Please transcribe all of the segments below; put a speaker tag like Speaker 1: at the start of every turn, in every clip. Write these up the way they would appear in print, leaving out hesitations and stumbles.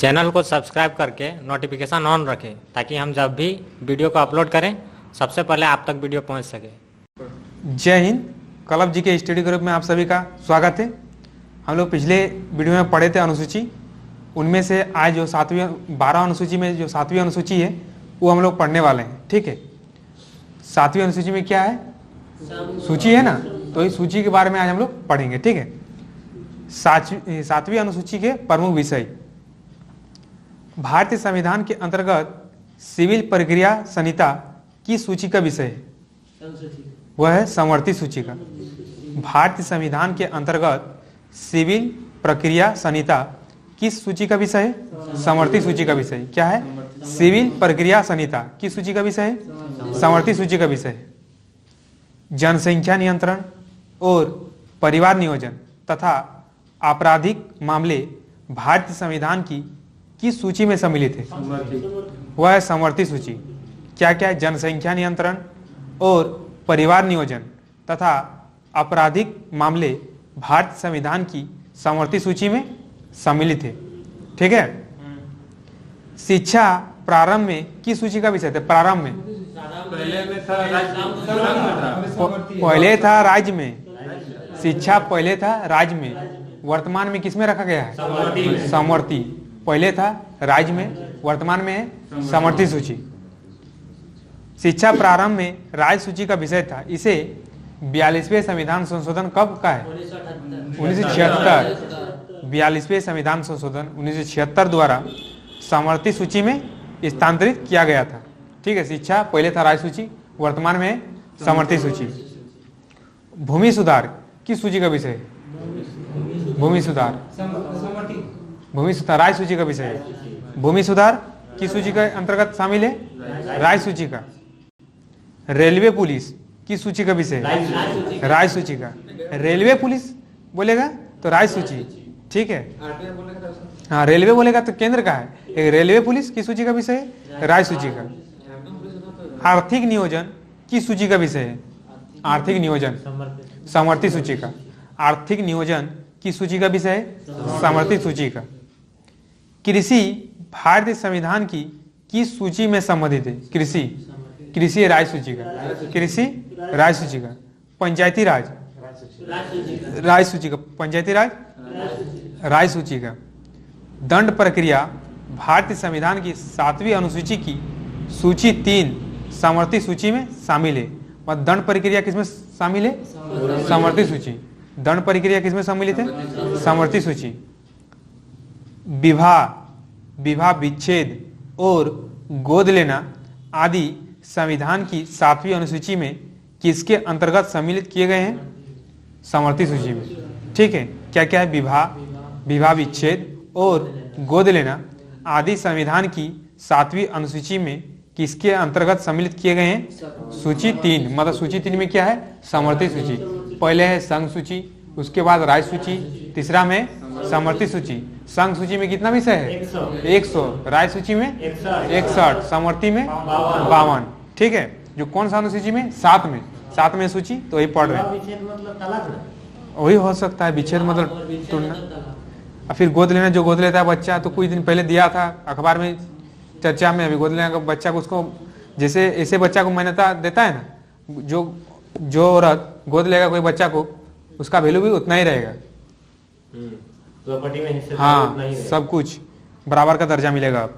Speaker 1: Channel को subscribe करके notification on रखें ताकि हम जब भी वीडियो को अपलोड करें सबसे पहले आप तक वीडियो पहुंच सके।
Speaker 2: जय हिंद। क्लब जी के स्टडी ग्रुप में आप सभी का स्वागत है। हम लोग पिछले वीडियो में पढ़े थे अनुसूची, उनमें से आज जो 12 अनुसूची में जो 7वीं अनुसूची है वो हम लोग पढ़ने वाले हैं। ठीक है, 7वीं अनुसूची में क्या है? सूची है ना, तो इस सूची के बारे में आज हम लोग पढ़ेंगे। ठीक है, 7वीं अनुसूची के प्रमुख विषय भारतीय संविधान के अंतर्गत सिविल प्रक्रिया संहिता की सूची का विषय है, वह है समवर्ती सूची का। भारतीय संविधान के अंतर्गत सिविल प्रक्रिया संहिता किस सूची का विषय है? समवर्ती सूची का विषय। क्या है? सिविल प्रक्रिया संहिता किस सूची का विषय है? समवर्ती सूची का विषय है। जनसंख्या नियंत्रण और परिवार नियोजन तथा आपराधिक मामले भारतीय संविधान की किस सूची में सम्मिलित है? वह है समवर्ती सूची। क्या क्या है? जनसंख्या नियंत्रण और परिवार नियोजन तथा आपराधिक मामले भारतीय संविधान की समवर्ती सूची में सम्मिलित है। ठीक है। शिक्षा प्रारंभ में किस सूची का विषय था? प्रारंभ में पहले था राज्य में, शिक्षा पहले था राज्य में, वर्तमान में किसमें रखा गया है? समवर्ती। पहले था राज्य में, वर्तमान में है समवर्ती सूची। शिक्षा प्रारंभ में राज्य सूची का विषय था। इसे 42वें संविधान संशोधन कब का है? 1976। 42वें संविधान संशोधन 1976 द्वारा समवर्ती सूची में स्थानांतरित किया गया था। ठीक है, शिक्षा पहले था राज्य सूची, वर्तमान में है समवर्ती सूची। भूमि सुधार किस सूची का विषय है? भूमि सुधार राज्य सूची का विषय है। भूमि सुधार किस सूची के अंतर्गत शामिल है? राज्य सूची का। रेलवे पुलिस किस सूची का विषय है? राज्य सूची का। रेलवे पुलिस बोलेगा तो राज्य सूची। ठीक है, हाँ, रेलवे बोलेगा तो केंद्र का है। एक रेलवे पुलिस किस सूची का विषय है? राज्य सूची का। आर्थिक नियोजन किस सूची का विषय है? आर्थिक नियोजन समवर्ती सूची का। आर्थिक नियोजन किस सूची का विषय है? समवर्ती सूची का। कृषि भारतीय संविधान की किस सूची में संबंधित है? कृषि राज्य सूची का। कृषि राज्य सूची का। पंचायती राज राज्य सूची का। पंचायती राज राज्य सूची का। दंड प्रक्रिया भारतीय संविधान की 7वीं अनुसूची की सूची 3 समवर्ती सूची में शामिल है। और दंड प्रक्रिया किसमें शामिल है? समवर्ती सूची। दंड प्रक्रिया किसमें सम्मिलित है? समवर्ती सूची। विवाह विच्छेद और गोद लेना आदि संविधान की 7वीं अनुसूची में किसके अंतर्गत सम्मिलित किए गए हैं? समवर्ती सूची में। ठीक है, क्या क्या है? विवाह विच्छेद और गोद लेना आदि संविधान की 7वीं अनुसूची में किसके अंतर्गत सम्मिलित किए गए हैं? सूची 3। मतलब सूची 3 में क्या है? समवर्ती सूची। पहले है संघ सूची, उसके बाद राज्य सूची, तीसरा में समवर्ती सूची। संघ सूची में कितना विषय है? 100। राज्य सूची में 61, समवर्ती में 52। ठीक है, जो कौन सा अनुसूची में? 7 में सूची, तो वही पढ़ रहे हैं। वही हो सकता है विच्छेद मतलब तोड़ना। और फिर गोद लेना, जो गोद लेता है बच्चा, तो कुछ दिन पहले दिया था अखबार में चर्चा में। अभी गोद लेने का बच्चा को, उसको जैसे ऐसे बच्चा को मान्यता देता है ना, जो औरत गोद लेगा कोई बच्चा को, उसका वैल्यू भी उतना ही रहेगा। हाँ, सब कुछ बराबर का दर्जा मिलेगा।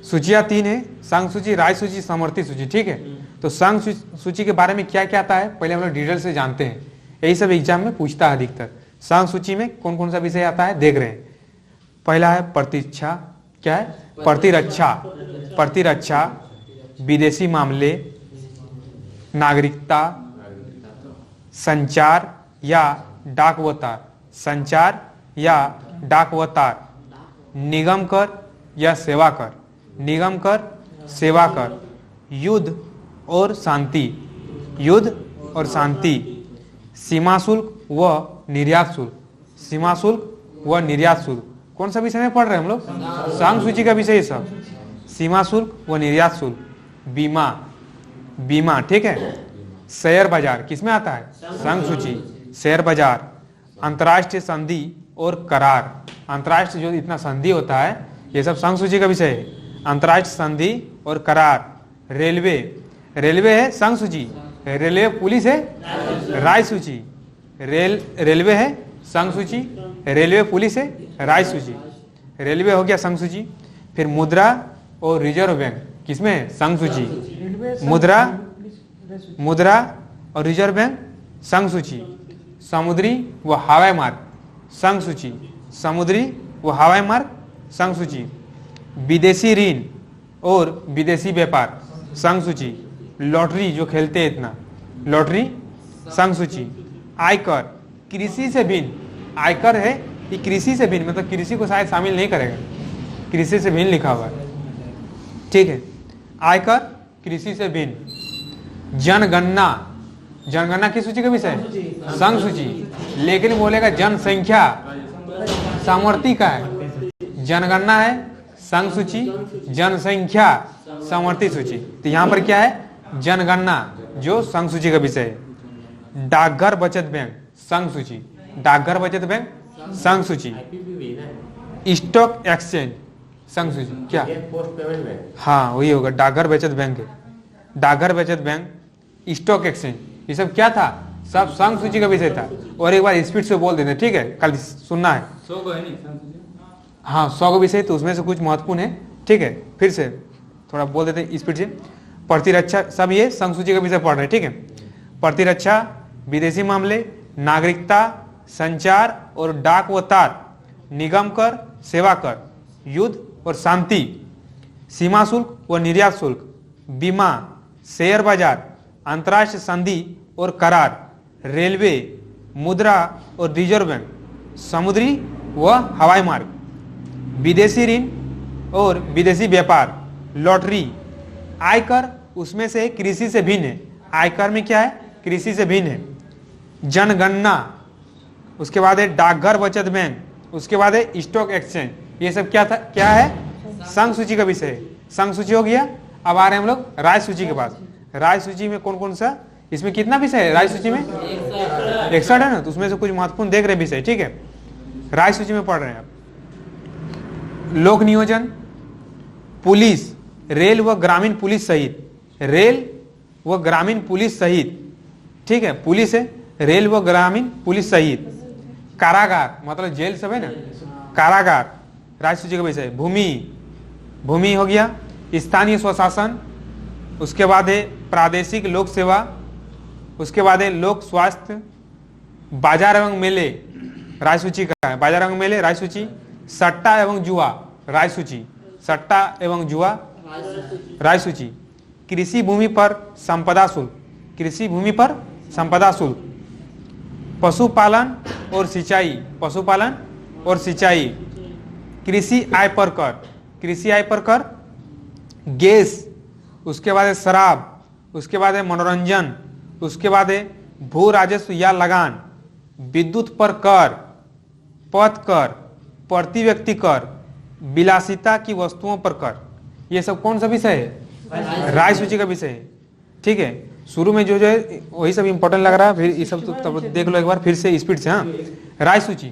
Speaker 2: सूचियां 3 है, संघ सूची, राज्य सूची, समवर्ती सूची। ठीक है, तो संघ सूची के बारे में क्या क्या आता है पहले हम लोग डिटेल से जानते हैं। यही सब एग्जाम में पूछता है अधिकतर। संघ सूची में कौन कौन सा विषय आता है देख रहे हैं। पहला है प्रतिरक्षा। क्या है? प्रतिरक्षा, विदेशी मामले, नागरिकता, संचार या डाक व तार, निगम कर या सेवा कर, युद्ध और शांति, सीमा शुल्क व निर्यात शुल्क। कौन सा विषय में पढ़ रहे हैं हम लोग? संघ सूची का विषय सब। सीमा शुल्क व निर्यात शुल्क। बीमा। ठीक है। शेयर बाजार किसमें आता है? संघ सूची। शेयर बाजार। अंतर्राष्ट्रीय संधि और करार। अंतर्राष्ट्रीय जो इतना संधि होता है ये सब संघ सूची का विषय है। अंतर्राष्ट्रीय संधि और करार। रेलवे, रेलवे है संघ सूची, रेलवे पुलिस है राज्य सूची। रेलवे है संघ सूची, रेलवे पुलिस है राज्य सूची। रेलवे हो गया संघ सूची। फिर मुद्रा और रिजर्व बैंक किसमें है? संघ सूची। मुद्रा और रिजर्व बैंक संघ सूची। समुद्री व हवाई मार्ग संघ सूची। समुद्री व हवाई मार्ग संघ सूची। विदेशी ऋण और विदेशी व्यापार संघ सूची। लॉटरी जो खेलते हैं इतना, लॉटरी संघ सूची। आयकर कृषि से भिन्न, आयकर है कि कृषि से भिन्न, मतलब कृषि को शायद शामिल नहीं करेगा, कृषि से भिन्न लिखा हुआ है, ठीक है। आयकर कृषि से भिन्न। जनगणना, जनगणना किस सूची का विषय है? संघ सूची। लेकिन बोलेगा जनसंख्या सामर्थ्य का है। जनगणना है संघ सूची, जनसंख्या सामर्थ्य सूची। तो यहाँ पर क्या है? जनगणना जो संघ सूची का विषय है। डाकघर बचत बैंक संघ सूची। डाकघर बचत बैंक संघ सूची। स्टॉक एक्सचेंज संघ सूची। क्या? हाँ वही होगा, डाकघर बचत बैंक है। डाकघर बचत बैंक, स्टॉक एक्सचेंज, ये सब क्या था? सब संघ सूची का विषय था। और एक बार स्पीड से बोल देते, ठीक है, कल सुनना है। हाँ 100 विषय, तो उसमें से कुछ महत्वपूर्ण है, ठीक है। फिर से थोड़ा बोल देते स्पीड से। प्रतिरक्षा, सब ये संघ सूची का विषय पढ़ रहे हैं, ठीक है। प्रतिरक्षा, विदेशी मामले, नागरिकता, संचार और डाक व तार, निगम कर, सेवा कर, युद्ध और शांति, सीमा शुल्क व निर्यात शुल्क, बीमा, शेयर बाजार, अंतर्राष्ट्रीय संधि और करार, रेलवे, मुद्रा और रिजर्व बैंक, समुद्री व हवाई मार्ग, विदेशी ऋण और विदेशी व्यापार, लॉटरी। आयकर उसमें से कृषि से भिन्न है। आयकर में क्या है? कृषि से भिन्न है। जनगणना, उसके बाद है डाकघर बचत बैंक, उसके बाद है स्टॉक एक्सचेंज। ये सब क्या था? क्या है? संघ सूची का विषय है। संघ सूची हो गया। अब आ रहे हैं हम लोग राज्य सूची के पास। राज्य सूची में कौन कौन सा, इसमें कितना विषय है राज्य सूची में? 61 है ना, तो उसमें से कुछ महत्वपूर्ण देख रहे विषय, ठीक है। राज्य सूची में पढ़ रहे हैं आप। लोक नियोजन, पुलिस, रेल व ग्रामीण पुलिस सहित, रेल व ग्रामीण पुलिस सहित, ठीक है, पुलिस है, रेल व ग्रामीण पुलिस सहित। कारागार मतलब जेल सब है ना, कारागार राज्य सूची का विषय। भूमि, भूमि हो गया। स्थानीय स्वशासन, उसके बाद है प्रादेशिक लोक सेवा, उसके बाद है लोक स्वास्थ्य। बाजार एवं मेले राज्य सूची का है। बाजार एवं मेले राज्य सूची। सट्टा एवं जुआ राज्य सूची। सट्टा एवं जुआ राज्य सूची। कृषि भूमि पर संपदा शुल्क, कृषि भूमि पर संपदा शुल्क। पशुपालन और सिंचाई, पशुपालन और सिंचाई। कृषि आय पर कर, कृषि आय पर कर। गैस, उसके बाद है शराब, उसके बाद है मनोरंजन, उसके बाद है भू राजस्व या लगान। विद्युत पर कर, पथ कर, प्रति व्यक्ति कर, विलासिता की वस्तुओं पर कर। ये सब कौन सा विषय है? राज्य सूची का विषय है, ठीक है। शुरू में जो जो है वही सब इंपॉर्टेंट लग रहा है, फिर ये सब तो तब देख लो एक बार फिर से स्पीड से। हाँ राज्य सूची,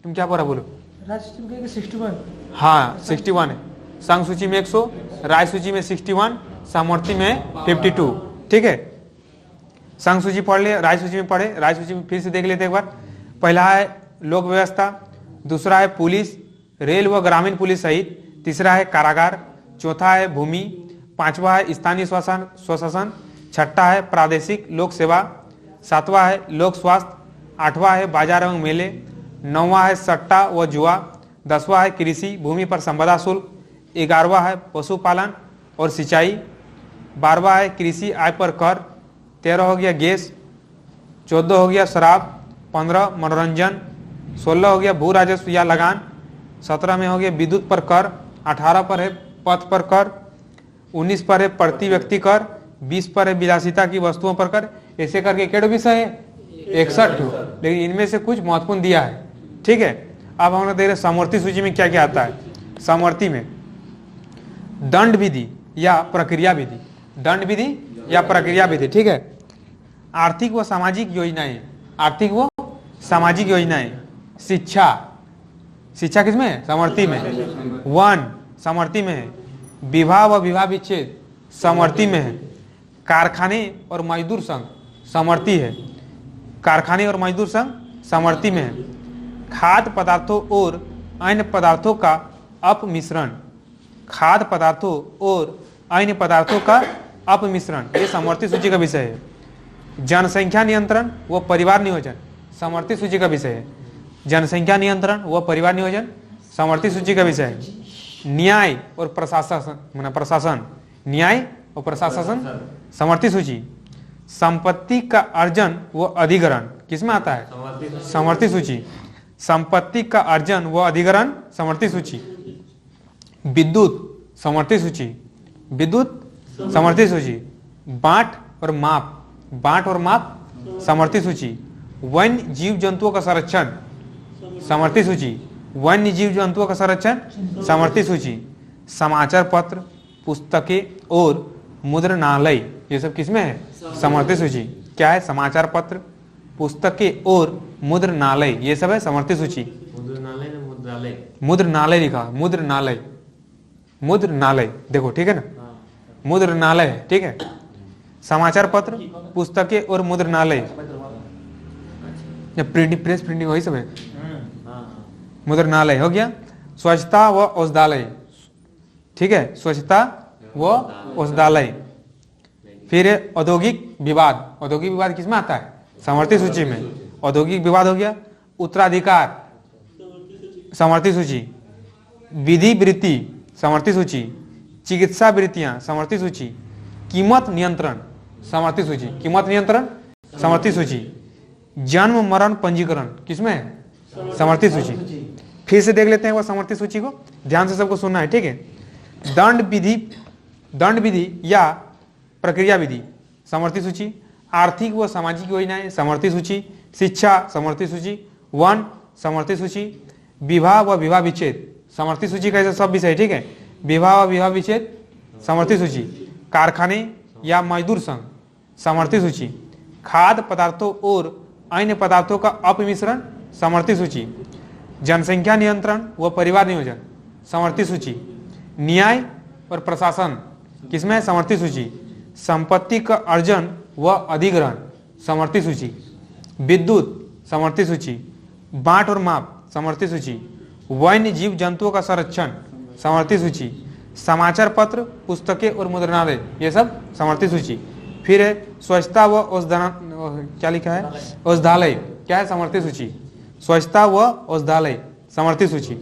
Speaker 2: तुम क्या पढ़ा बोलो?
Speaker 3: राज्य सूची में 61।
Speaker 2: हाँ 61 है। संघ सूची में 100, राज्य सूची में 61, सामर्थ्य में 52, ठीक है। संघ सूची पढ़ ले, राज्य सूची में पढ़े। राज्य सूची में फिर से देख लेते एक बार। पहला है लोक व्यवस्था, दूसरा है पुलिस, रेल व ग्रामीण पुलिस सहित, तीसरा है कारागार, चौथा है भूमि, पांचवा है स्थानीय स्वशासन, छठा है प्रादेशिक लोक सेवा, सातवां है लोक स्वास्थ्य, आठवां है बाजार एवं मेले, नौवां है सट्टा व जुआ, 10वां है कृषि भूमि पर संपदा शुल्क, 11वां है पशुपालन और सिंचाई, 12वां है कृषि आय पर कर, 13 हो गया गैस, 14 हो गया शराब, 15 मनोरंजन, 16 हो गया भू राजस्व या लगान, 17 में हो गया विद्युत पर कर, 18 पर है पथ पर कर, 19 पर है प्रति व्यक्ति कर, 20 पर है विलासिता की वस्तुओं पर कर। ऐसे करके केड़ो विषय है 61, लेकिन इनमें से कुछ महत्वपूर्ण दिया है, ठीक है। अब हम लोग देख रहे समवर्ती सूची में क्या क्या आता है। समवर्ती में दंड विधि या प्रक्रिया विधि, दंड विधि या प्रक्रिया विधि, ठीक है। आर्थिक व सामाजिक योजनाएं, आर्थिक व सामाजिक योजनाएं, शिक्षा, शिक्षा किसमें है? समवर्ती में है। वन समवर्ती में है। विवाह व विवाह विच्छेद समवर्ती में है। कारखाने और मजदूर संघ समवर्ती है। कारखाने और मजदूर संघ समवर्ती में है। खाद्य पदार्थों और अन्य पदार्थों का अपमिश्रण, खाद्य पदार्थों और अन्य पदार्थों का अपमिश्रण ये समवर्ती सूची का विषय है। जनसंख्या नियंत्रण व परिवार नियोजन समवर्ती सूची का विषय है। जनसंख्या नियंत्रण व परिवार नियोजन समवर्ती सूची का विषय है। न्याय और प्रशासन प्रशासन, न्याय और प्रशासन समवर्ती सूची। संपत्ति का अर्जन व अधिग्रहण किसमें आता है? समवर्ती सूची। संपत्ति का अर्जन व अधिग्रहण समवर्ती सूची। विद्युत समवर्ती सूची। विद्युत समवर्ती सूची। बांट और माप समवर्ती सूची। वन्य जीव जंतुओं का संरक्षण समवर्ती सूची। वन्य जीव जंतुओं का संरक्षण समवर्ती सूची। समाचार पत्र, पुस्तकें और मुद्रणालय ये सब किसमें है? समवर्ती सूची। क्या है? समाचार पत्र, पुस्तकें और मुद्रणालय ये सब है समवर्ती सूची। मुद्रणालय लिखा, मुद्रणालय देखो, ठीक है ना, मुद्रणालय है, ठीक है। समाचार पत्र, पुस्तकें और मुद्रणालय, प्रेस प्रिंटिंग वही सब है। मुद्रणालय हो गया। स्वच्छता व औषधालय, ठीक है, स्वच्छता व औषधालय। फिर औद्योगिक विवाद किसमें आता है? समवर्ती सूची में। औद्योगिक विवाद हो गया। उत्तराधिकार समवर्ती सूची। विधि वृत्ति समवर्ती सूची। चिकित्सा वृत्तियां समवर्ती सूची। कीमत नियंत्रण समवर्ती सूची। कीमत नियंत्रण समवर्ती सूची। जन्म मरण पंजीकरण किसमें है? समवर्ती सूची। फिर से देख लेते हैं वो समवर्ती सूची को, ध्यान से सबको सुनना है, ठीक है। दंड विधि या प्रक्रिया विधि समवर्ती सूची। आर्थिक व सामाजिक योजनाएं समवर्ती सूची। शिक्षा समवर्ती सूची। वन समवर्ती सूची। विवाह व विवाह विच्छेद समवर्ती सूची का सब विषय, ठीक है। विवाह व विवाह विच्छेद समवर्ती सूची। कारखाने या मजदूर संघ समवर्ती सूची। खाद्य पदार्थों और अन्य पदार्थों का अपमिश्रण समवर्ती सूची। जनसंख्या नियंत्रण व परिवार नियोजन समवर्ती सूची। न्याय और प्रशासन किसमें है? समवर्ती सूची। संपत्ति का अर्जन व अधिग्रहण समवर्ती सूची। विद्युत समवर्ती सूची। बांट और माप समवर्ती सूची। वन्य जीव जंतुओं का संरक्षण समवर्ती सूची। समाचार पत्र, पुस्तकें और मुद्रणालय ये सब समवर्ती सूची। फिर है स्वच्छता व क्या लिखा है? औषधालय, क्या है? समवर्ती सूची। स्वच्छता व औषधालय समवर्ती सूची।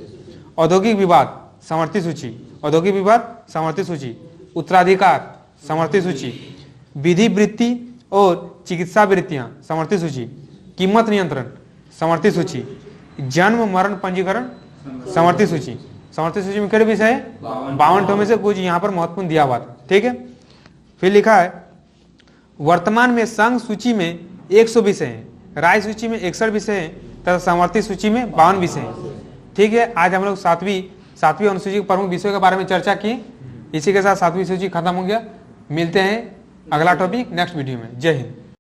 Speaker 2: औद्योगिक विवाद समवर्ती सूची। औद्योगिक विवाद समवर्ती सूची। उत्तराधिकार समवर्ती सूची। विधि वृत्ति और चिकित्सा वृत्तियां समवर्ती सूची। कीमत नियंत्रण समवर्ती सूची। जन्म मरण पंजीकरण समवर्ती सूची। समवर्ती सूची में कितने विषय है? 52 में से कुछ यहाँ पर महत्वपूर्ण दिया हुआ था, ठीक है। फिर लिखा है वर्तमान में संघ सूची में 100 विषय हैं, राय सूची में 61 विषय हैं तथा समवर्ती सूची में 52 विषय हैं, ठीक है। आज हम लोग सातवीं अनुसूची के प्रमुख विषयों के बारे में चर्चा की। इसी के साथ 7वीं सूची खत्म हो गया। मिलते हैं अगला टॉपिक नेक्स्ट वीडियो में। जय हिंद।